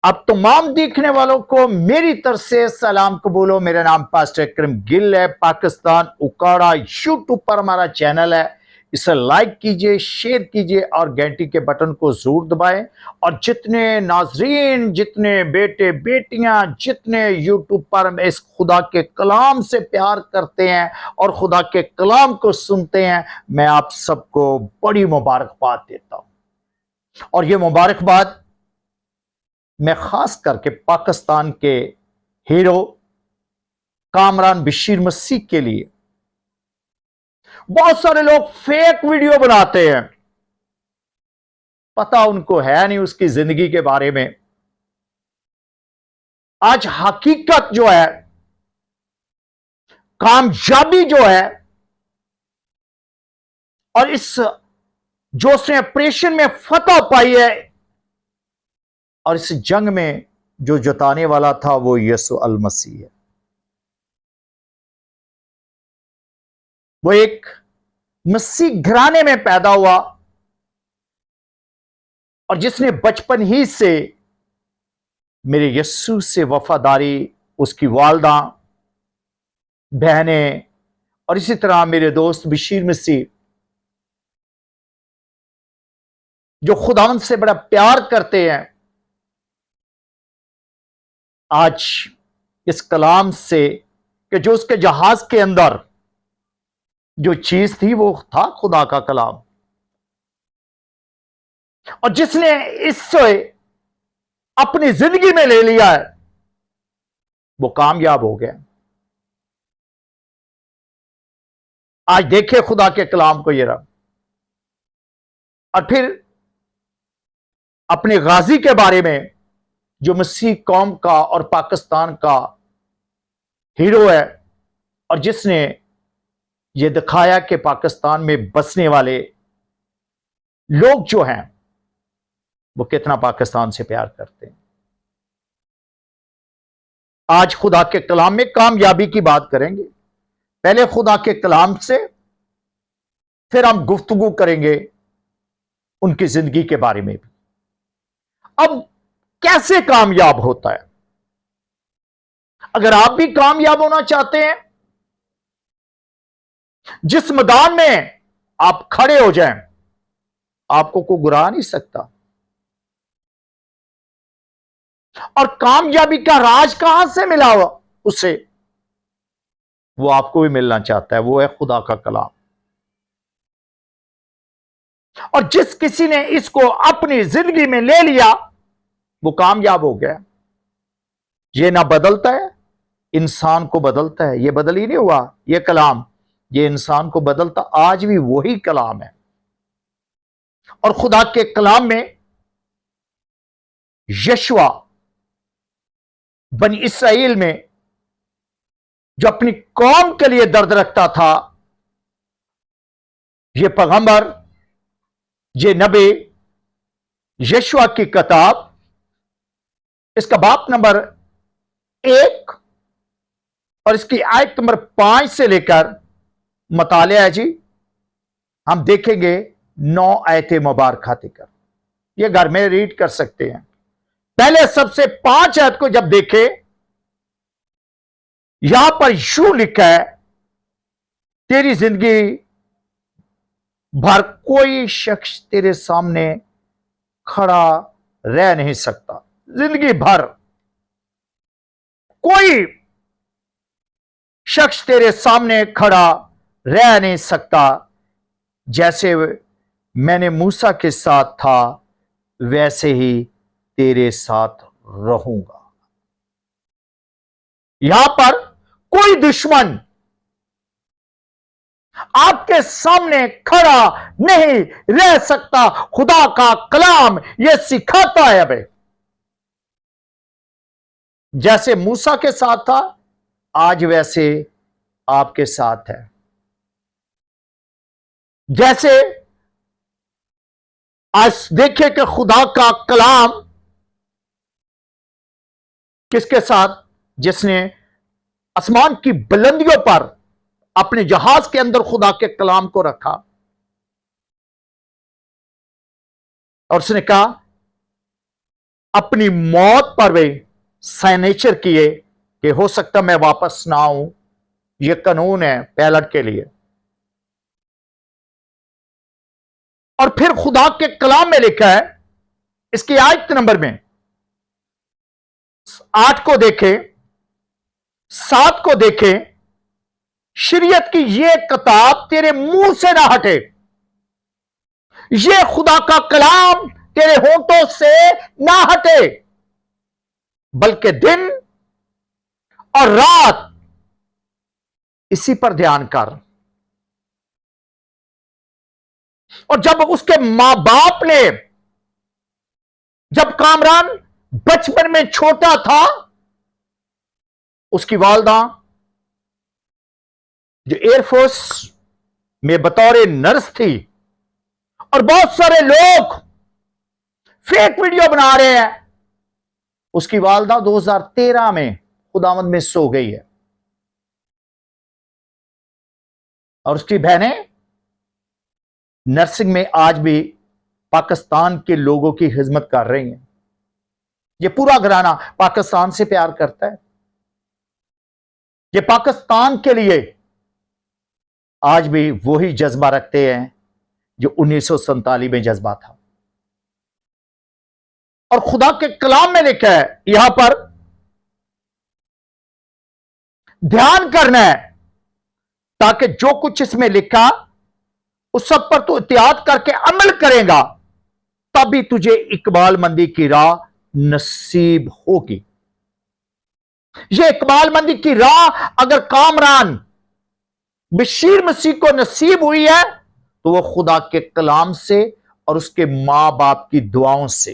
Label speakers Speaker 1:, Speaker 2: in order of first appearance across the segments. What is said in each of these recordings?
Speaker 1: अब तमाम देखने वालों को मेरी तरफ से सलाम कबूलो। मेरा नाम पास्टर इकरम गिल है। पाकिस्तान उकाड़ा यूट्यूब पर हमारा चैनल है। इसे लाइक कीजिए, शेयर कीजिए और घंटी के बटन को जरूर दबाएं। और जितने नाजरीन, जितने बेटे बेटियां, जितने यूट्यूब पर इस खुदा के कलाम से प्यार करते हैं और खुदा के कलाम को सुनते हैं, मैं आप सबको बड़ी मुबारकबाद देता हूं। और ये मुबारकबाद मैं खास करके पाकिस्तान के हीरो कामरान बशीर मसीह के लिए। बहुत सारे लोग फेक वीडियो बनाते हैं, पता उनको है नहीं उसकी जिंदगी के बारे में। आज हकीकत जो है, कामयाबी जो है, और इस जो उसने ऑपरेशन में फतह पाई है और इस जंग में जो जताने वाला था वो यसु अल मसीह है। वो एक मसीह घराने में पैदा हुआ और जिसने बचपन ही से मेरे यस्सु से वफादारी, उसकी वालदा, बहनें और इसी तरह मेरे दोस्त बशीर मसीह जो खुदावंद से बड़ा प्यार करते हैं, आज इस कलाम से कि जो उसके जहाज के अंदर जो चीज थी वो था खुदा का कलाम, और जिसने इससे अपनी जिंदगी में ले लिया है वो कामयाब हो गया। आज देखिए खुदा के कलाम को ये रहा। और फिर अपने गाजी के बारे में जो मसीह कौम का और पाकिस्तान का हीरो है और जिसने ये दिखाया कि पाकिस्तान में बसने वाले लोग जो हैं वो कितना पाकिस्तान से प्यार करते हैं। आज खुदा के कलाम में कामयाबी की बात करेंगे। पहले खुदा के कलाम से, फिर हम गुफ्तगू करेंगे उनकी जिंदगी के बारे में भी। अब कैसे कामयाब होता है? अगर आप भी कामयाब होना चाहते हैं, जिस मैदान में आप खड़े हो जाएं, आपको कोई गिरा नहीं सकता। और कामयाबी का राज कहां से मिला हुआ उसे, वो आपको भी मिलना चाहता है। वो है खुदा का कलाम। और जिस किसी ने इसको अपनी जिंदगी में ले लिया वो कामयाब हो गया। ये ना बदलता है, इंसान को बदलता है। ये बदल ही नहीं हुआ ये कलाम, ये इंसान को बदलता आज भी वही कलाम है। और खुदा के कलाम में यशवा बनी इसराइल में जो अपनी कौम के लिए दर्द रखता था, ये पैगंबर, ये नबी यशवा की किताब, इसका बाप नंबर 1 और इसकी आयत नंबर 5 से लेकर मतालिया है जी। हम देखेंगे 9 आयतें मुबारक देकर, ये घर में रीड कर सकते हैं। पहले सबसे 5 आयत को जब देखे, यहां पर यूं लिखा है, तेरी जिंदगी भर कोई शख्स तेरे सामने खड़ा रह नहीं सकता। जिंदगी भर कोई शख्स तेरे सामने खड़ा रह नहीं सकता। जैसे मैंने मूसा के साथ था वैसे ही तेरे साथ रहूंगा। यहां पर कोई दुश्मन आपके सामने खड़ा नहीं रह सकता। खुदा का कलाम यह सिखाता है। अबे जैसे मूसा के साथ था आज वैसे आपके साथ है। जैसे आज देखिए कि खुदा का कलाम किसके साथ, जिसने आसमान की बुलंदियों पर अपने जहाज के अंदर खुदा के कलाम को रखा और उसने कहा अपनी मौत पर वे सिग्नेचर किए कि हो सकता मैं वापस ना आऊं। यह कानून है पायलट के लिए। और फिर खुदा के कलाम में लिखा है, इसकी आयत नंबर में 8 को देखें, 7 को देखें, शरीयत की यह किताब तेरे मुंह से ना हटे, यह खुदा का कलाम तेरे होंठों से ना हटे, बल्कि दिन और रात इसी पर ध्यान कर। और जब उसके मां बाप ने, जब कामरान बचपन में छोटा था, उसकी वालदा जो एयरफोर्स में बतौर नर्स थी, और बहुत सारे लोग फेक वीडियो बना रहे हैं, उसकी वालदा 2013 में खुदावंद में सो गई है। और उसकी बहनें नर्सिंग में आज भी पाकिस्तान के लोगों की खिदमत कर रही हैं। ये पूरा घराना पाकिस्तान से प्यार करता है। ये पाकिस्तान के लिए आज भी वही जज्बा रखते हैं जो 1947 में जज्बा था। और खुदा के कलाम में लिखा है, यहां पर ध्यान करना है ताकि जो कुछ इसमें लिखा उस सब पर तू एहतियात करके अमल करेगा, तभी तुझे इकबाल मंदी की राह नसीब होगी। यह इकबाल मंदी की राह अगर कामरान बशीर मसीह को नसीब हुई है तो वह खुदा के कलाम से और उसके मां बाप की दुआओं से,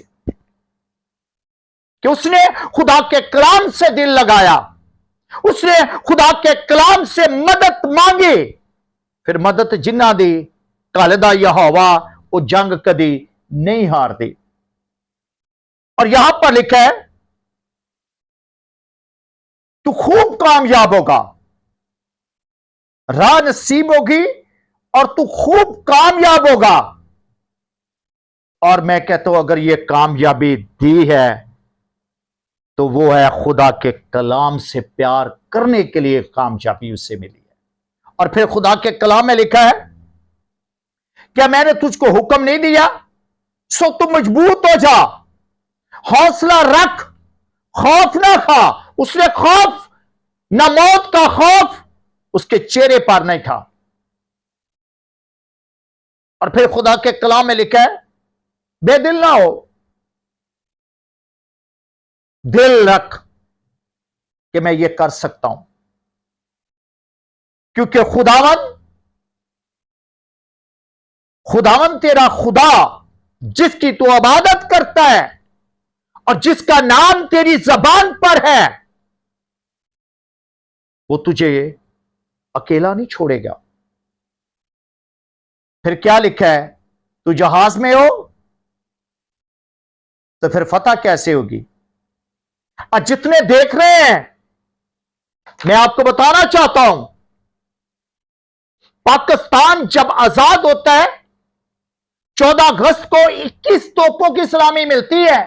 Speaker 1: कि उसने खुदा के कलाम से दिल लगाया, उसने खुदा के कलाम से मदद मांगी, फिर मदद जिन्ना दी कालदा यहोवा वो जंग कदी नहीं हारती। और यहां पर लिखा है तू खूब कामयाब होगा, राह नसीब होगी और तू खूब कामयाब होगा। और मैं कहता हूं अगर यह कामयाबी दी है तो वो है खुदा के कलाम से प्यार करने के लिए कामयाबी उससे मिली है। और फिर खुदा के कलाम में लिखा है, क्या मैंने तुझको हुक्म नहीं दिया सो तू मजबूत हो जा, हौसला रख, खौफ ना खा। उसने खौफ, ना मौत का खौफ उसके चेहरे पर नहीं था। और फिर खुदा के कलाम में लिखा है, बेदिल ना हो, दिल रख कि मैं ये कर सकता हूं, क्योंकि खुदावन तेरा खुदा जिसकी तू इबादत करता है और जिसका नाम तेरी जबान पर है, वो तुझे अकेला नहीं छोड़ेगा। फिर क्या लिखा है, तू जहाज में हो तो फिर फतह कैसे होगी। और जितने देख रहे हैं, मैं आपको बताना चाहता हूं, पाकिस्तान जब आजाद होता है 14 अगस्त को 21 तोपों की सलामी मिलती है।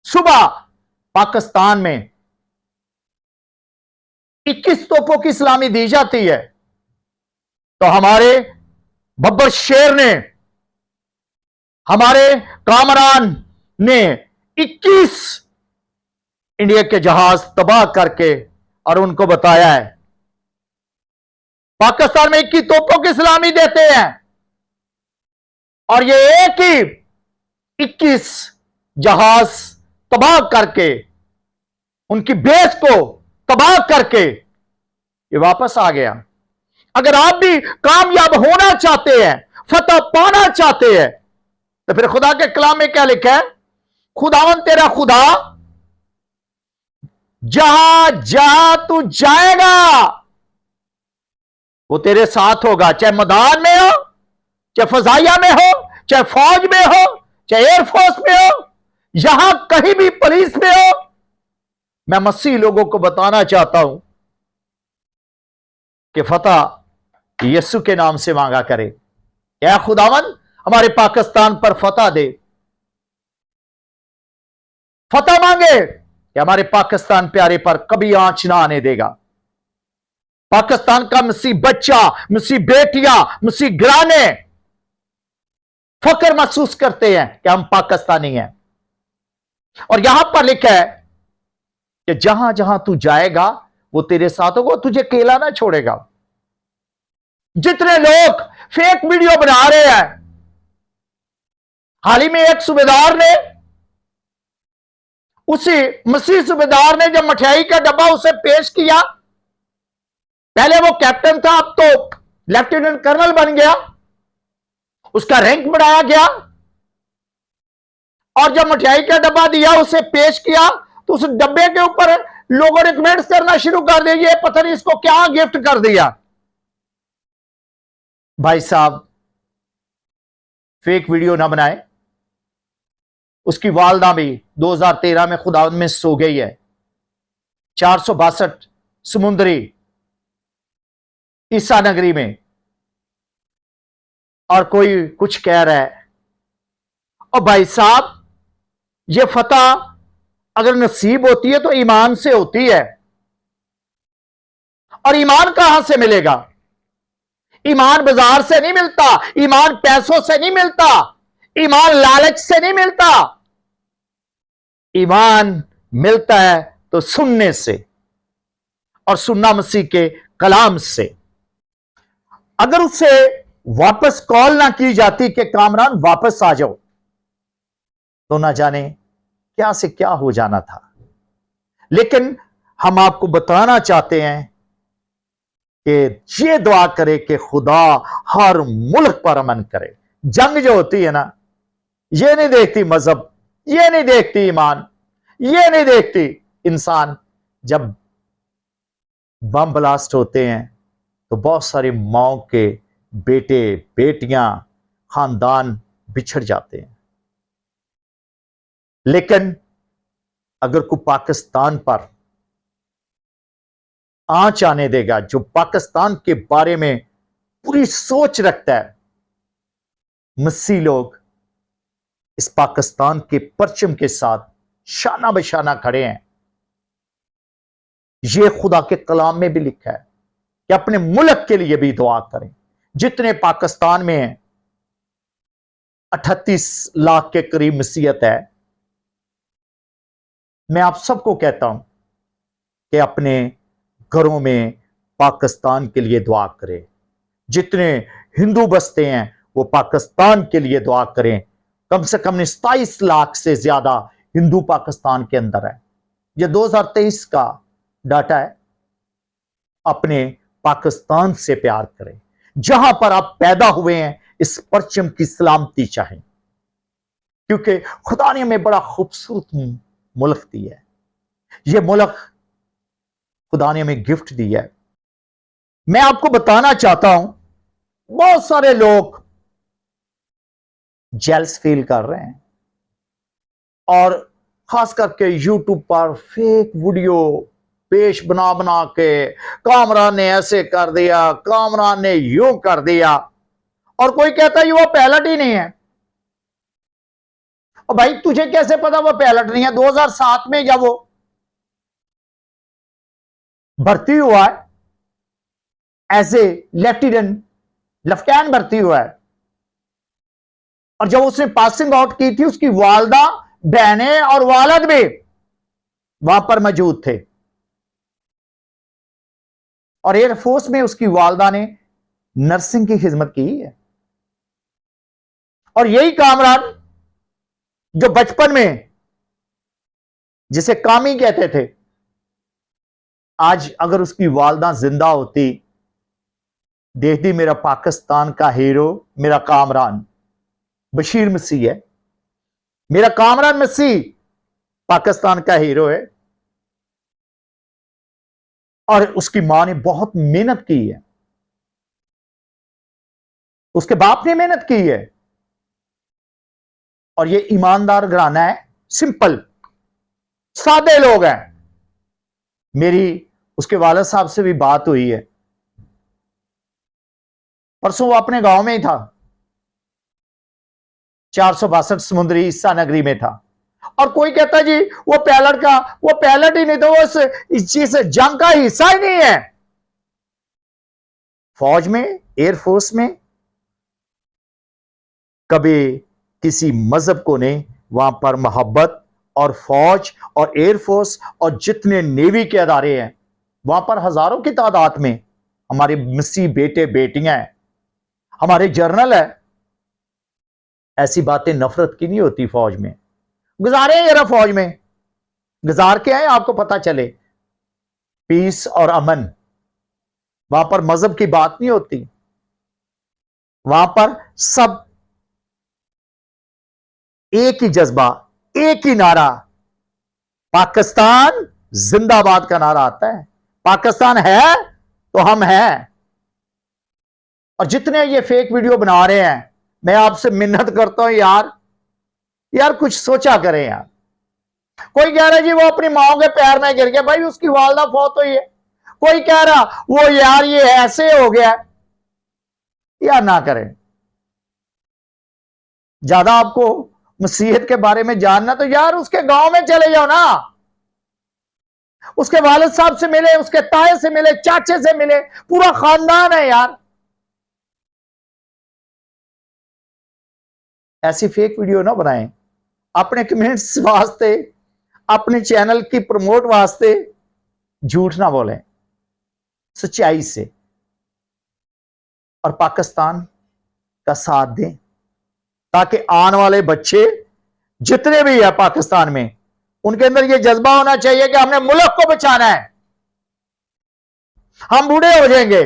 Speaker 1: सुबह पाकिस्तान में 21 तोपों की सलामी दी जाती है। तो हमारे बब्बर शेर ने, हमारे कामरान ने 21 इंडिया के जहाज तबाह करके और उनको बताया है, पाकिस्तान में 21 तोपों की सलामी देते हैं और ये एक ही 21 जहाज तबाह करके, उनकी बेस को तबाह करके ये वापस आ गया। अगर आप भी कामयाब होना चाहते हैं, फतह पाना चाहते हैं, तो फिर खुदा के कलाम में क्या लिखा है, खुदावन तेरा खुदा जहां जहां तू जाएगा वो तेरे साथ होगा, चाहे मैदान में हो, चाहे फजाइया में हो, चाहे फौज में हो, चाहे एयरफोर्स में हो, यहां कहीं भी पुलिस में हो। मैं मसीह लोगों को बताना चाहता हूं कि फतह यीशु के नाम से मांगा करे। या खुदावन हमारे पाकिस्तान पर फतह दे, फतह मांगे कि हमारे पाकिस्तान प्यारे पर कभी आंच ना आने देगा। पाकिस्तान का मसीह बच्चा, मसीह बेटियां, मसीह घराने फख्र महसूस करते हैं कि हम पाकिस्तानी हैं। और यहां पर लिखा है कि जहां जहां तू जाएगा वो तेरे साथ होगा, तुझे अकेला ना छोड़ेगा। जितने लोग फेक वीडियो बना रहे हैं, हाल ही में एक सूबेदार ने, उसी मसीह सूबेदार ने जब मठियाई का डब्बा उसे पेश किया, पहले वो कैप्टन था, अब तो लेफ्टिनेंट कर्नल बन गया, उसका रैंक बढ़ाया गया, और जब मठियाई का डब्बा दिया, उसे पेश किया, तो उस डब्बे के ऊपर लोगों ने कमेंट्स करना शुरू कर दिए, ये पता नहीं इसको क्या गिफ्ट कर दिया। भाई साहब, फेक वीडियो ना बनाए। उसकी वालदा भी 2013 में खुदावंद में सो गई है। 462 समुद्री ईसा नगरी में, और कोई कुछ कह रहा है। और भाई साहब, ये फतह अगर नसीब होती है तो ईमान से होती है। और ईमान कहां से मिलेगा? ईमान बाजार से नहीं मिलता, ईमान पैसों से नहीं मिलता, ईमान लालच से नहीं मिलता। ईमान मिलता है तो सुनने से, और सुनना मसीह के कलाम से। अगर उससे वापस कॉल ना की जाती कि कामरान वापस आ जाओ, तो ना जाने क्या से क्या हो जाना था। लेकिन हम आपको बताना चाहते हैं कि ये दुआ करे कि खुदा हर मुल्क पर अमन करे। जंग जो होती है ना, ये नहीं देखती मजहब, ये नहीं देखती ईमान, ये नहीं देखती इंसान। जब बम ब्लास्ट होते हैं तो बहुत सारी माओ के बेटे बेटियां, खानदान बिछड़ जाते हैं। लेकिन अगर कोई पाकिस्तान पर आंच आने देगा, जो पाकिस्तान के बारे में पूरी सोच रखता है, मसीह लोग इस पाकिस्तान के परचम के साथ शाना बशाना खड़े हैं। यह खुदा के कलाम में भी लिखा है कि अपने मुल्क के लिए भी दुआ करें। जितने पाकिस्तान में हैं, 38 लाख के करीब मसीहत है। मैं आप सबको कहता हूं कि अपने घरों में पाकिस्तान के लिए दुआ करें। जितने हिंदू बसते हैं वो पाकिस्तान के लिए दुआ करें। कम से कम 27 लाख से ज्यादा हिंदू पाकिस्तान के अंदर है। यह 2023 का डाटा है। अपने पाकिस्तान से प्यार करें। जहां पर आप पैदा हुए हैं, इस परचम की सलामती चाहें, क्योंकि खुदा ने हमें बड़ा खूबसूरत मुल्क दिया है। यह मुल्क खुदा ने हमें गिफ्ट दिया है। मैं आपको बताना चाहता हूं, बहुत सारे लोग जेल्स फील कर रहे हैं, और खास करके यूट्यूब पर फेक वीडियो पेश बना बना के, कामरान ने ऐसे कर दिया, कामरान ने यूं कर दिया, और कोई कहता है वो पायलट ही नहीं है। और भाई तुझे कैसे पता वो पायलट नहीं है? 2007 में जब वो भर्ती हुआ है एज ए लेफ्टिनेंट भर्ती हुआ है, और जब उसने पासिंग आउट की थी, उसकी वालदा, बहनें और वालद भी वहां पर मौजूद थे। और एयरफोर्स में उसकी वालदा ने नर्सिंग की खिदमत की है। और यही कामरान जो बचपन में जिसे कामी कहते थे, आज अगर उसकी वालदा जिंदा होती, देखती मेरा पाकिस्तान का हीरो, मेरा कामरान बशीर मसीह है, मेरा कामरान मसीह पाकिस्तान का हीरो है। और उसकी मां ने बहुत मेहनत की है, उसके बाप ने मेहनत की है, और ये ईमानदार घराना है, सिंपल सादे लोग हैं। मेरी उसके वालिद साहब से भी बात हुई है, परसों वो अपने गांव में ही था, 462 समुद्री ईसा नगरी में था, और कोई कहता जी वो पायलट ही नहीं, तो वो इस चीज से जंग का हिस्सा ही नहीं है। फौज में, एयरफोर्स में कभी किसी मजहब को नहीं, वहां पर मोहब्बत, और फौज और एयरफोर्स और जितने नेवी के अदारे हैं वहां पर हजारों की तादाद में हमारे मसीह बेटे बेटियां हैं, हमारे जर्नल है। ऐसी बातें नफरत की नहीं होती फौज में। गुजारे जरा फौज में, गुजार के आए, आपको पता चले पीस और अमन। वहां पर मजहब की बात नहीं होती, वहां पर सब एक ही जज्बा, एक ही नारा, पाकिस्तान जिंदाबाद का नारा आता है। पाकिस्तान है तो हम हैं। और जितने ये फेक वीडियो बना रहे हैं, मैं आपसे मिन्नत करता हूं यार कुछ सोचा करें यार। कोई कह रहा है जी वो अपनी माओ के पैर में गिर गया, भाई उसकी वालदा फौत हुई है। कोई कह रहा वो यार ये ऐसे हो गया। यार ना करें। ज्यादा आपको मसीहत के बारे में जानना तो यार उसके गांव में चले जाओ ना, उसके वालिद साहब से मिले, उसके ताए से मिले, चाचे से मिले, पूरा खानदान है यार। ऐसी फेक वीडियो ना बनाएं अपने कमेंट्स वास्ते, अपने चैनल की प्रमोट वास्ते। झूठ ना बोलें, सच्चाई से, और पाकिस्तान का साथ दें, ताकि आने वाले बच्चे जितने भी है पाकिस्तान में, उनके अंदर यह जज्बा होना चाहिए कि हमने मुल्क को बचाना है। हम बूढ़े हो जाएंगे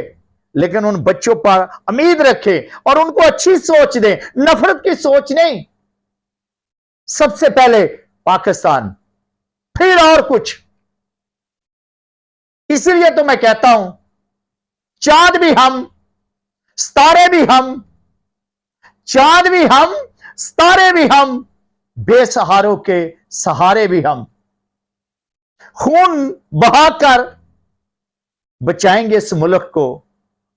Speaker 1: लेकिन उन बच्चों पर उम्मीद रखें और उनको अच्छी सोच दें, नफरत की सोच नहीं। सबसे पहले पाकिस्तान, फिर और कुछ। इसलिए तो मैं कहता हूं, चांद भी हम, सितारे भी हम, चांद भी हम, सितारे भी हम, बेसहारों के सहारे भी हम। खून बहाकर बचाएंगे इस मुल्क को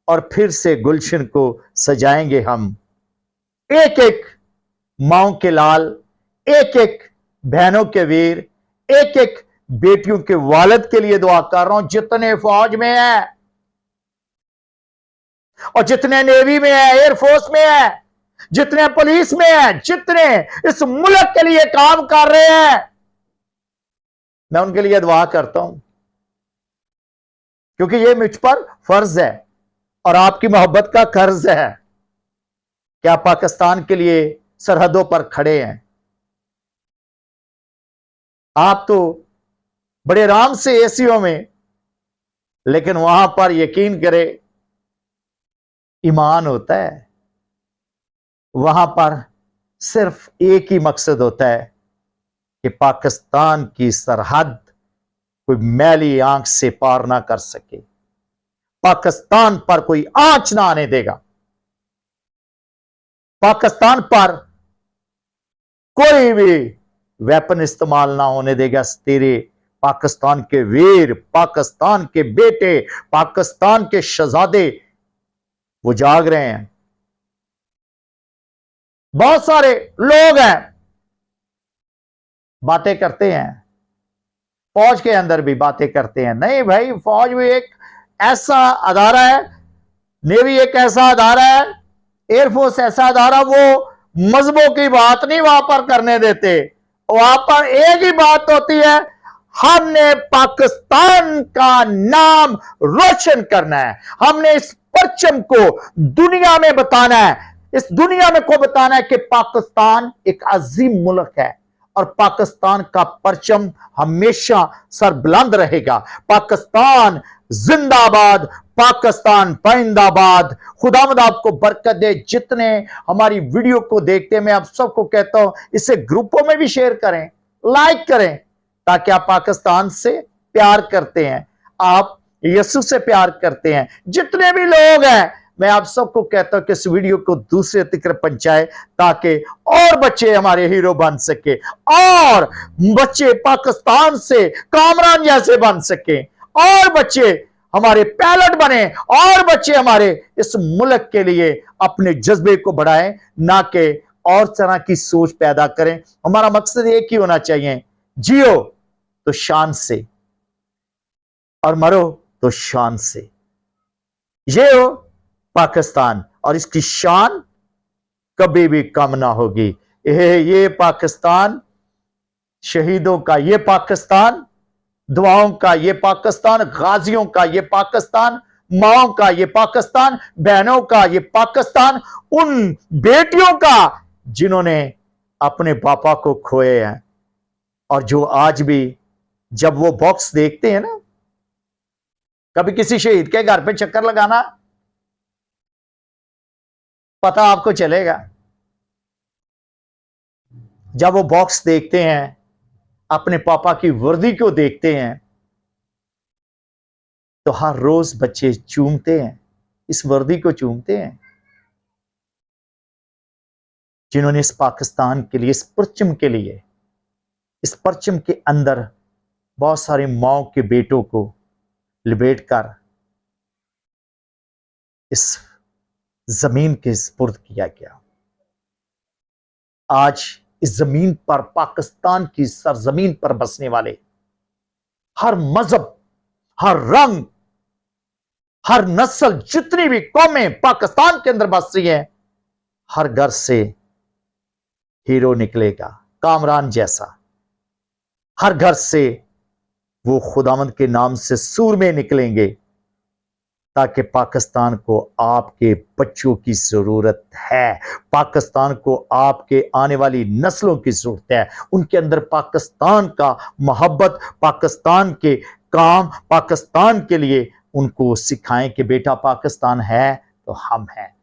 Speaker 1: और फिर से गुलशन को सजाएंगे हम। एक एक माओ के लाल, एक एक बहनों के वीर, एक एक बेटियों के वालिद के लिए दुआ कर रहा हूं, जितने फौज में है और जितने नेवी में है, एयरफोर्स में है, जितने पुलिस में है, जितने इस मुल्क के लिए काम कर रहे हैं, मैं उनके लिए दुआ करता हूं, क्योंकि यह मुझ पर फर्ज है और आपकी मोहब्बत का कर्ज है कि आप पाकिस्तान के लिए सरहदों पर खड़े हैं। आप तो बड़े आराम से एसीओ में, लेकिन वहां पर यकीन करें ईमान होता है। वहां पर सिर्फ एक ही मकसद होता है कि पाकिस्तान की सरहद कोई मैली आंख से पार ना कर सके, पाकिस्तान पर कोई आंच ना आने देगा, पाकिस्तान पर कोई भी वेपन इस्तेमाल ना होने देगा। तेरे पाकिस्तान के वीर, पाकिस्तान के बेटे, पाकिस्तान के शहजादे वो जाग रहे हैं। बहुत सारे लोग हैं बातें करते हैं, फौज के अंदर भी बातें करते हैं। नहीं भाई, फौज भी एक ऐसा अदारा है, नेवी एक ऐसा अदारा है, एयरफोर्स ऐसा अदारा, वो मजहबों की बात नहीं वहां पर करने देते। वहां पर एक ही बात होती है, हमने पाकिस्तान का नाम रोशन करना है, हमने इस परचम को दुनिया में बताना है, इस दुनिया में को बताना है कि पाकिस्तान एक अजीम मुल्क है और पाकिस्तान का परचम हमेशा सरबुलंद रहेगा। पाकिस्तान जिंदाबाद, पाकिस्तान पाइंदाबाद। खुदावंद आपको बरकत दे। जितने हमारी वीडियो को देखते हैं, मैं आप सबको कहता हूं इसे ग्रुपों में भी शेयर करें, लाइक करें, ताकि आप पाकिस्तान से प्यार करते हैं, आप यीशु से प्यार करते हैं। जितने भी लोग हैं, मैं आप सबको कहता हूं कि इस वीडियो को दूसरे तक पहुंचाए, ताकि और बच्चे हमारे हीरो बन सके और बच्चे पाकिस्तान से कामरान जैसे बन सके और बच्चे हमारे पायलट बने और बच्चे हमारे इस मुल्क के लिए अपने जज्बे को बढ़ाएं, ना कि और तरह की सोच पैदा करें। हमारा मकसद एक ही होना चाहिए, जियो तो शान से और मरो तो शान से। ये हो पाकिस्तान और इसकी शान कभी भी कम ना होगी। ये पाकिस्तान, शहीदों का ये पाकिस्तान, दुआओं का ये पाकिस्तान, गाजियों का ये पाकिस्तान, माओं का ये पाकिस्तान, बहनों का ये पाकिस्तान, उन बेटियों का जिन्होंने अपने पापा को खोए हैं और जो आज भी जब वो बॉक्स देखते हैं ना, कभी किसी शहीद के घर पे चक्कर लगाना, पता आपको चलेगा। जब वो बॉक्स देखते हैं, अपने पापा की वर्दी को देखते हैं, तो हर रोज बच्चे चूमते हैं, इस वर्दी को चूमते हैं जिन्होंने इस पाकिस्तान के लिए, इस परचम के लिए, इस परचम के अंदर बहुत सारे माओ के बेटों को लिपेटकर इस जमीन के सुपुर्द किया गया। आज इस जमीन पर, पाकिस्तान की सरजमीन पर बसने वाले हर मजहब, हर रंग, हर नस्ल, जितनी भी कौमें पाकिस्तान के अंदर बस रही है, हर घर से हीरो निकलेगा, कामरान जैसा। हर घर से वो खुदावंद के नाम से सूरमे निकलेंगे, ताकि पाकिस्तान को आपके बच्चों की जरूरत है, पाकिस्तान को आपके आने वाली नस्लों की जरूरत है। उनके अंदर पाकिस्तान का मोहब्बत, पाकिस्तान के काम, पाकिस्तान के लिए उनको सिखाएं कि बेटा पाकिस्तान है तो हम हैं।